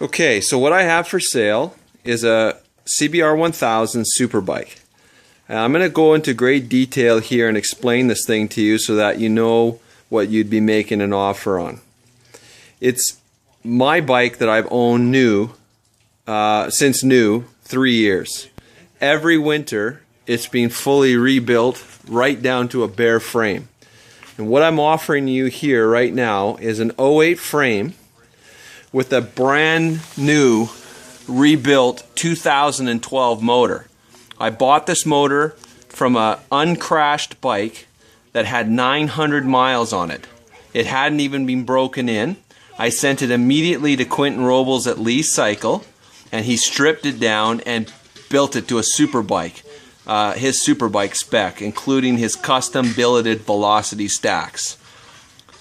Okay, so what I have for sale is a Cbr1000 Superbike. I'm going to go into great detail here and explain this thing to you so that you know what you'd be making an offer on. It's my bike that I've owned since new 3 years. Every winter it's been fully rebuilt right down to a bare frame. And what I'm offering you here right now is an 08 frame with a brand new rebuilt 2012 motor. I bought this motor from an uncrashed bike that had 900 miles on it. It hadn't even been broken in. I sent it immediately to Quentin Robles at Lee Cycle, and he stripped it down and built it to a Superbike, his Superbike spec, including his custom billeted velocity stacks,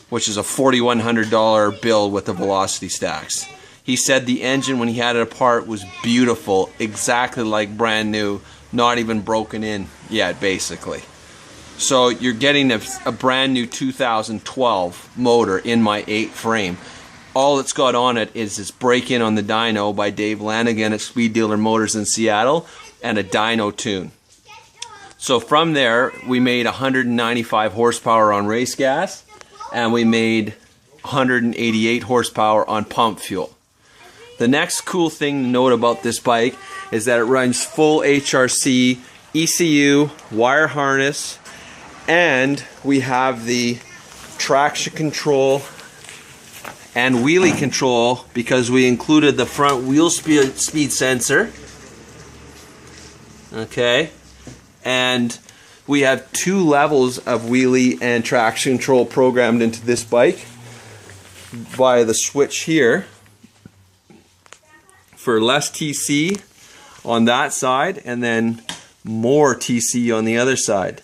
which is a $4,100 bill with the velocity stacks. He said the engine, when he had it apart, was beautiful, exactly like brand new, not even broken in yet, basically. So you're getting a brand new 2012 motor in my 8 frame. All it's got on it is this break-in on the dyno by Dave Lanigan at Speed Dealer Motors in Seattle and a dyno tune. So from there, we made 195 horsepower on race gas, and we made 188 horsepower on pump fuel. The next cool thing to note about this bike is that it runs full HRC, ECU, wire harness, and we have the traction control and wheelie control because we included the front wheel speed sensor. Okay, and we have 2 levels of wheelie and traction control programmed into this bike via the switch here for less TC on that side and then more TC on the other side.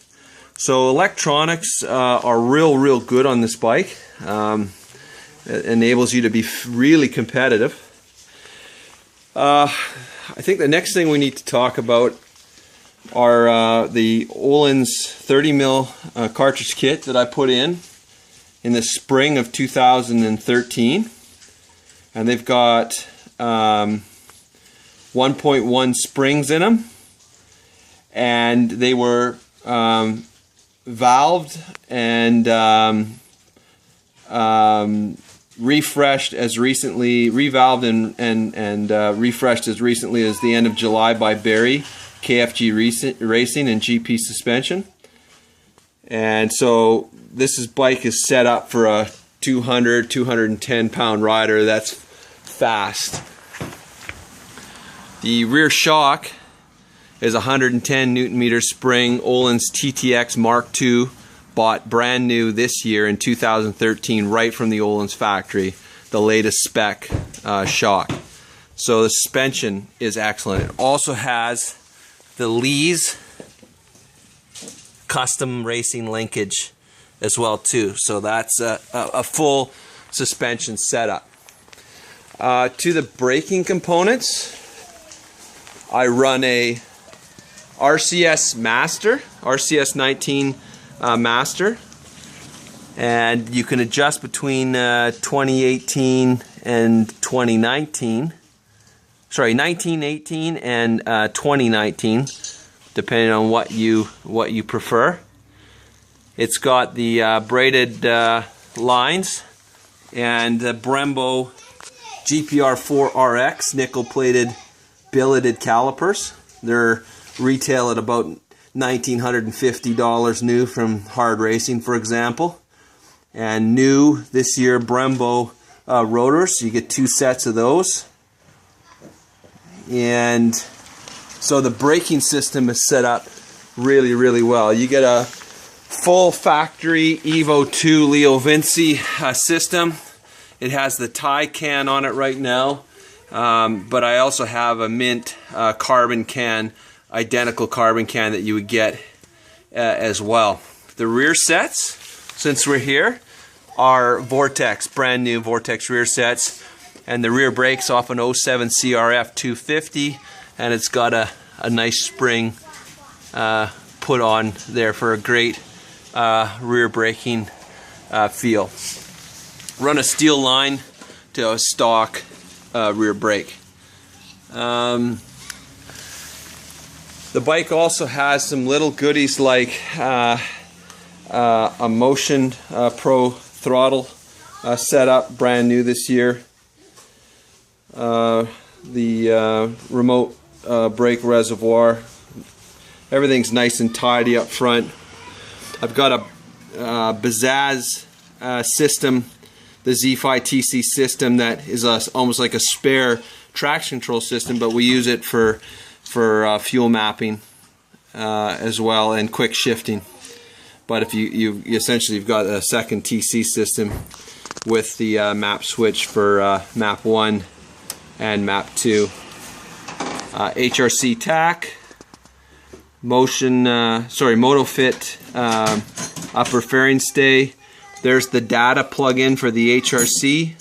So electronics are real good on this bike. It enables you to be really competitive. I think the next thing we need to talk about are the Öhlins 30mm cartridge kit that I put in the spring of 2013, and they've got 1.1 springs in them, and they were valved and refreshed as recently, revalved and refreshed as recently as the end of July by Barry, KFG Racing and GP Suspension. And so this bike is set up for a 210 pound rider. That's fast. The rear shock is a 110 Newton meter spring Öhlins TTX Mark II, bought brand new this year in 2013 right from the Öhlins factory, the latest spec shock. So the suspension is excellent. It also has the Lee's custom racing linkage as well too. So that's a full suspension setup. To the braking components, I run a RCS Master, RCS 19 Master, and you can adjust between 2018 and 2019. Sorry, 1918 and 2019, depending on what you prefer. It's got the braided lines and the Brembo Cbr1000rr nickel-plated billeted calipers. They're retail at about $1,950 new from Hard Racing, for example. And new this year Brembo rotors. You get 2 sets of those. And so the braking system is set up really well. You get a full factory Evo 2 Leo Vinci system. It has the tie can on it right now, but I also have a mint carbon can, identical carbon can that you would get as well. The rear sets, since we're here, are Vortex, brand new Vortex rear sets, and the rear brakes off an 07 CRF 250, and it's got a nice spring put on there for a great rear braking feel. Run a steel line to a stock rear brake. The bike also has some little goodies like a Motion Pro throttle setup, brand new this year. The remote brake reservoir. Everything's nice and tidy up front. I've got a Bazaz system, the Z-Fi TC system, that is almost like a spare traction control system, but we use it for fuel mapping as well, and quick shifting. But if you essentially you've got a second TC system with the map switch for map 1 and map 2. HRC tack, MotoFit upper fairing stay. There's the data plug-in for the HRC,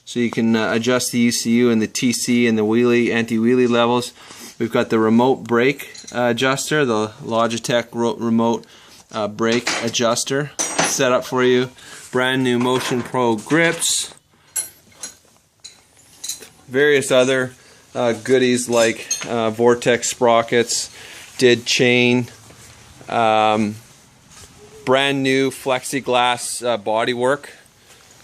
so you can adjust the ECU and the TC and the anti-wheelie levels. We've got the remote brake adjuster, the Logitech remote brake adjuster set up for you. Brand new Motion Pro grips. Various other goodies like Vortex sprockets, did chain, brand new plexiglass bodywork,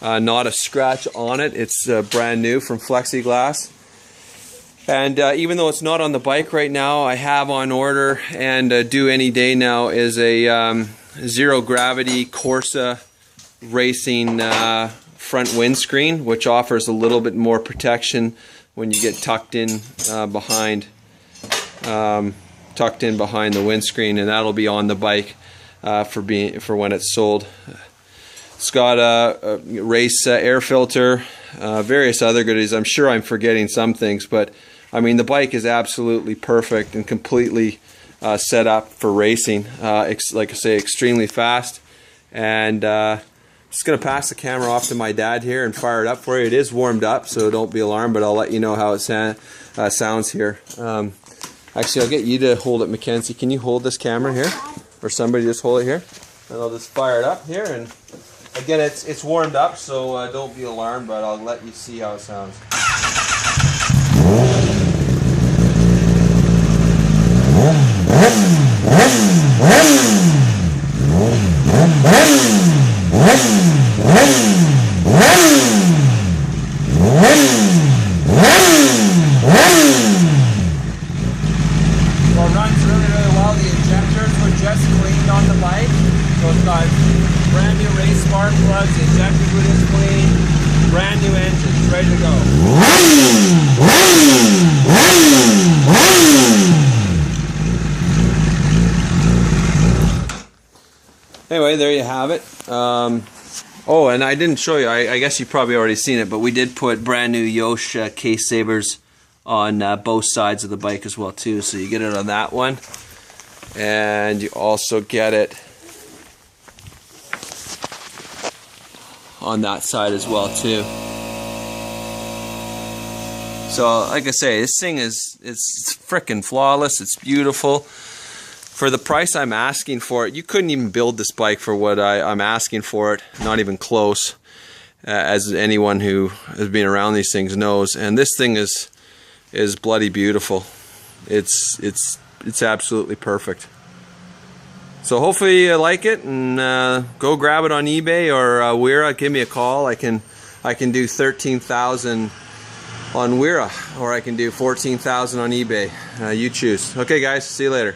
not a scratch on it. It's brand new from Plexiglass. And even though it's not on the bike right now, I have on order and due any day now is a zero gravity Corsa racing front windscreen, which offers a little bit more protection when you get tucked in behind the windscreen, and that'll be on the bike for when it's sold. It's got a race air filter, various other goodies. I'm sure I'm forgetting some things, but I mean the bike is absolutely perfect and completely set up for racing. Like I say, extremely fast. And just going to pass the camera off to my dad here and fire it up for you. It is warmed up, so don't be alarmed, but I'll let you know how it sounds here. Actually, I'll get you to hold it, Mackenzie. Can you hold this camera here? Or somebody just hold it here? And I'll just fire it up here. And again, it's warmed up, so don't be alarmed, but I'll let you see how it sounds. Well, it runs really well. The injectors were just cleaned on the bike, so it's got brand new race spark plugs. The injector hood is clean, brand new engine, it's ready to go. Anyway, there you have it. Oh, and I didn't show you. I guess you've probably already seen it, but we did put brand new Yosh case sabers on both sides of the bike as well too. So you get it on that one, and you also get it on that side as well too. So like I say, this thing it's frickin' flawless. It's beautiful. For the price I'm asking for it, you couldn't even build this bike for what I'm asking for it. Not even close, as anyone who has been around these things knows. And this thing is bloody beautiful. It's absolutely perfect. So hopefully you like it, and go grab it on eBay or Wera. Give me a call. I can do 13,000 on Wera, or I can do 14,000 on eBay. You choose. Okay, guys. See you later.